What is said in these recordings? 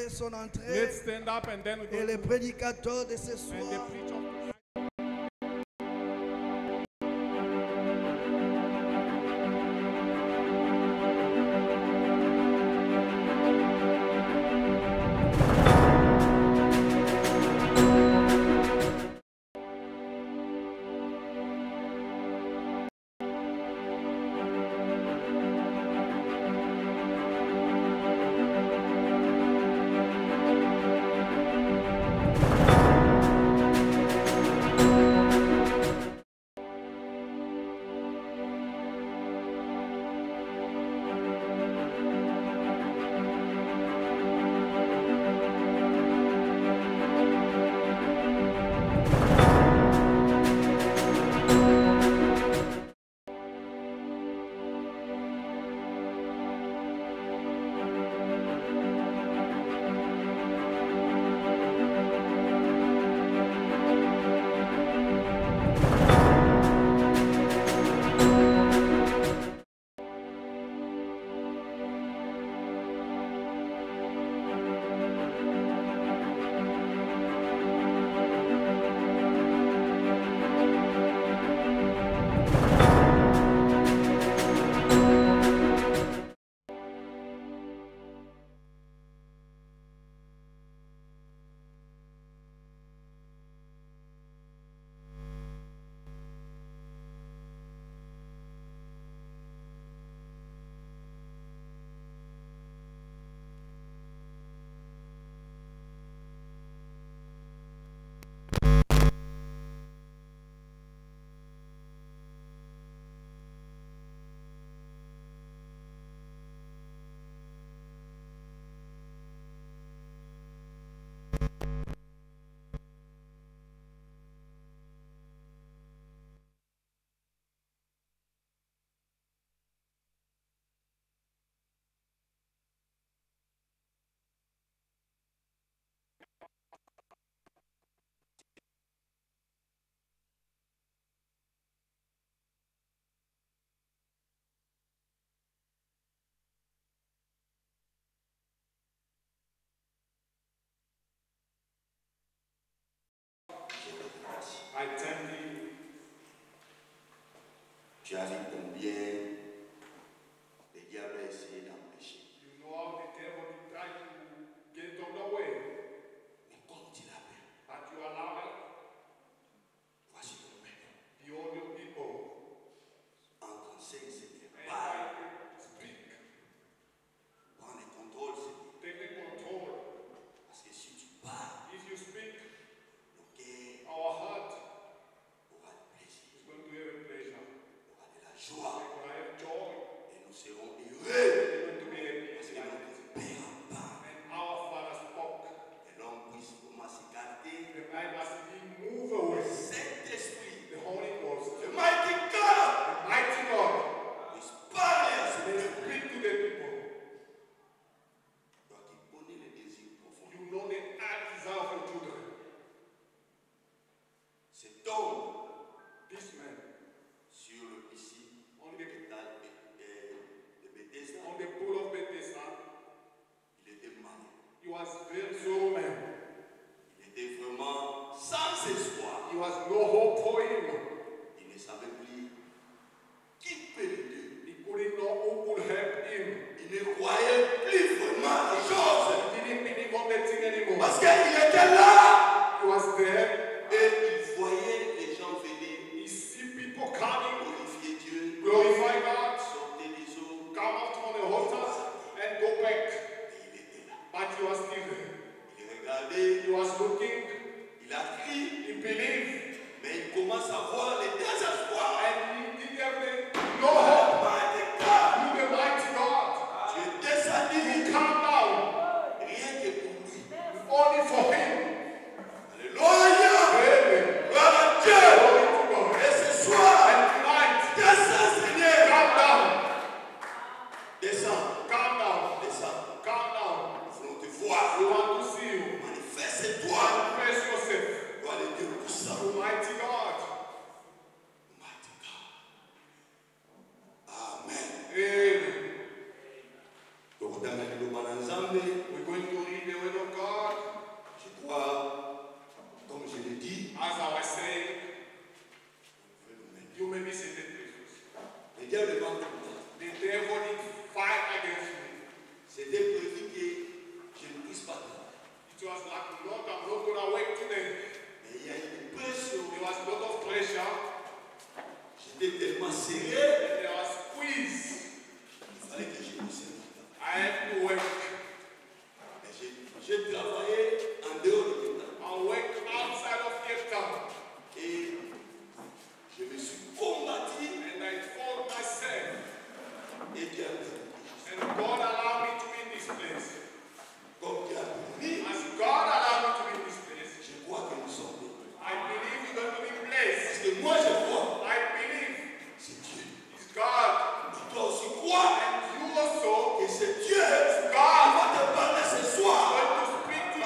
son entrée Let's stand up and then we et go le to prédicateur de ce and the soir. preacher of tonight. I thank you. Tu as vu combien le diable a essayé d'empêcher. You know how the devil tried to get on the way, Mais comme tu l'appelles, but you allow it. voici ton peuple. Behold your people. Enseigne, Seigneur. And Parle. I speak. Prends le contrôle, Seigneur. Take the control. Parce que si tu parles, If you speak, le cœur our heart aura du plaisir, is going to have a pleasure. aura de la joie. We're going to have joy. Et nous serons heureux. We're going to be happy. Parce que notre Père en parle. And our Father spoke. Que l'homme puisse comment s'écarter. The man must be moved away. Saint-Esprit, The Holy Ghost. le mighty God, Mighty God. puisse parler à ce May peuple. speak to the people. Toi qui connais les désirs profonds. You know the heart desire for children. Cet homme, This man, sur le piscine on de the, Bethesda, on the pool of Bethesda, il était malade. he was very sorrow man. Il était vraiment sans espoir. He was no hope for him. Il ne savait plus qui peut l'aider. He couldn't know who could help him. Il ne croyait plus vraiment les choses. He didn't believe on that thing anymore. Parce qu'il était là He was there. et il voyait les gens venir He see people coming, glorifier Dieu, glorify God, sortir les eaux. come out from the altar and go back. Et il était là. But he was still there. Il regardait, He was looking, il a crié, he believed, mais il commence à voir les désespoirs. and he didn't have no hope. Mighty God, To the mighty God. tu es descendu He come down rien que pour lui. only for him. Alléluia, Amen. gloire à Dieu. Glory to God. Et ce soir, And tonight, descends Seigneur, calm down, descends, calm down, descends. calm down. Nous voulons te voir. We want to see you. Manifeste-toi. Manifest yourself. Gloire à Dieu puissant. Almighty God. Mighty God. Amen. Amen. Tokutanga liloba na Nzambe. We're going to read the word serré. They are squeezed. Il fallait que je me serre. I have to work. J'ai travaillé en dehors de Cape Town. I work outside of Cape Town. Et je me suis combattu. And I fought myself. Et Dieu a permis. And God allowed me to be in this place. Comme Dieu a permis, As God allowed me to be in this place, je crois que nous sommes bénis. I believe you're going to be Parce blessed. que moi je crois, I believe c'est Dieu. it's God. Tu dois aussi croire And you also, que c'est Dieu it's qui God, va te parler ce soir. going to speak to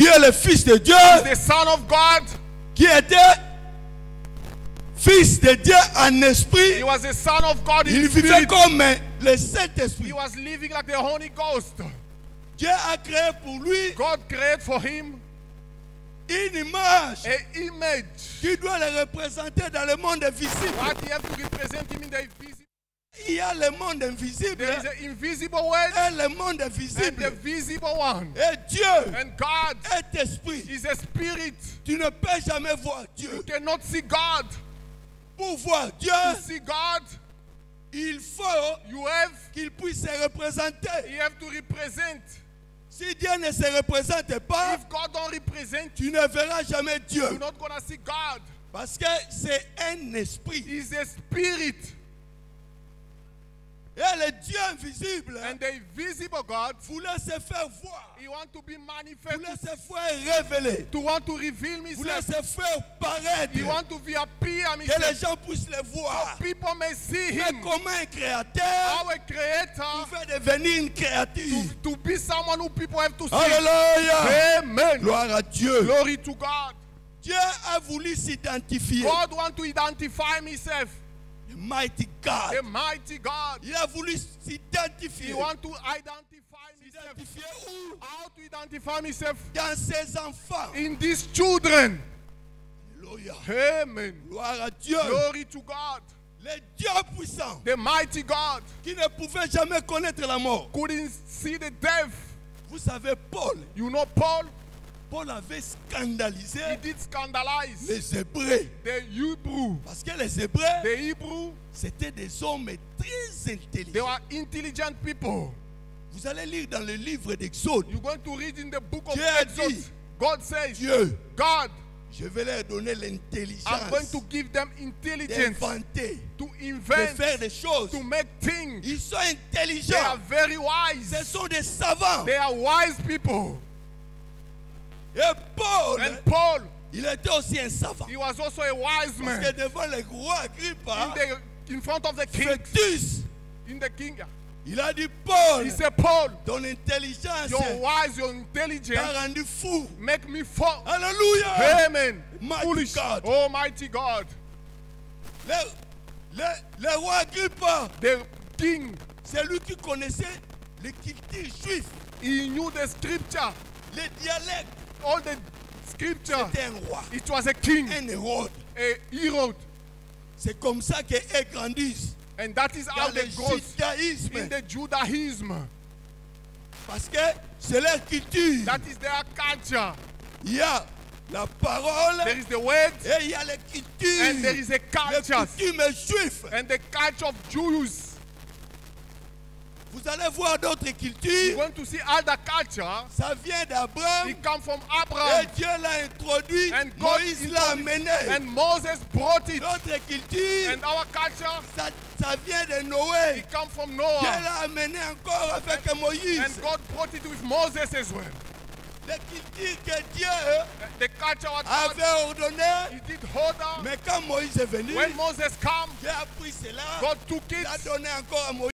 qui est le Fils de Dieu, the Son of God. qui était Fils de Dieu en esprit. He was the Son of God in Il vivait spirit. comme le He Saint-Esprit. was living like the Holy Ghost. Dieu a créé pour lui God created for him une image an image. qui doit le représenter dans le monde invisible. What he have to represent him in the invisible. Il y a le monde invisible There is an invisible world et le monde and the invisible. visible one. Et Dieu And God est esprit. is a spirit. Tu ne peux jamais voir You Dieu. cannot see God. Pour voir Dieu, To see God, il faut you have qu'il puisse se représenter. you have to represent. Si Dieu ne se représente pas, If God don't represent you, tu ne verras jamais Dieu. you're not gonna see God. Parce que c'est un esprit. He's a spirit. Et le Dieu invisible And the invisible God, voulait se faire voir, he want to be voulait manifest, se faire révéler, to want to reveal voulait himself. se faire paraître, He want to be appear que les himself. gens puissent le voir. People may see Mais him. comment un créateur Our creator pouvait devenir une créature? to be someone who people have to see. Alléluia! Amen. Gloire à Dieu. Glory to God. Dieu a voulu s'identifier. God want to identify himself. The mighty God. The mighty God. Il a voulu He s'identifier. want to identify himself. S'identifier où? How to identify himself? Dans ses enfants. In these children. Alléluia. Amen. Gloire à Dieu. Glory to God. Le Dieu puissant The mighty God qui ne pouvait jamais connaître la mort. couldn't see the death. Vous savez, Paul, You know Paul? Paul avait scandalisé He did scandalize les Hébreux. the Hebrew. Parce que les Hébreux, The Hebrew, c'était des hommes très they intelligents. were intelligent people. Vous allez lire dans le livre d'Exode. You're going to read in the book of Dieu a Exodus. dit, God says, Dieu, God, je vais leur donner I'm going l'intelligence to give them intelligence d'inventer, to de invent, faire des choses. to make things. Ils sont They are intelligents. very Ce wise. sont des savants. They are wise people. Et Paul, And Paul, il était aussi un savant. he was also a wise Parce man. que devant le roi Agrippa, In front of the king, Festus, in the king, il a dit, Paul, he said, Paul, ton intelligence you're wise, you're t'a intelligent, rendu fou. make me fall. Alléluia. Amen. Mighty Foolish. God. Almighty God. Le roi Agrippa, The king, c'est lui qui connaissait les cultures juives, he knew the scripture, les dialectes. all the scripture. C'était un roi, It was a king, un Hérode. a hero. C'est comme ça qu'ils grandissent And that is how dans they le grow judaïsme. in the Judaism. Parce que c'est leur culture. That is their culture. Il y a la parole There is the word et il y a les cultures. and there is a Les culture. coutumes juives. And the culture of Jews. Vous allez voir d'autres You're cultures. going to see other culture. Ça vient d'Abraham. It comes from Et Abraham. Dieu l'a introduit. And God Moïse l'a amené. And Moses brought it. Notre culture, And our culture, ça vient de Noé. it comes from Dieu Noah. l'a amené encore avec Moïse. And God brought it with Moses as well. Les cultures que Dieu The culture what God, avait ordonné. he did order. Mais quand Moïse est venu, When Moses came, Dieu a pris cela. God took Il it a donné encore à Moïse.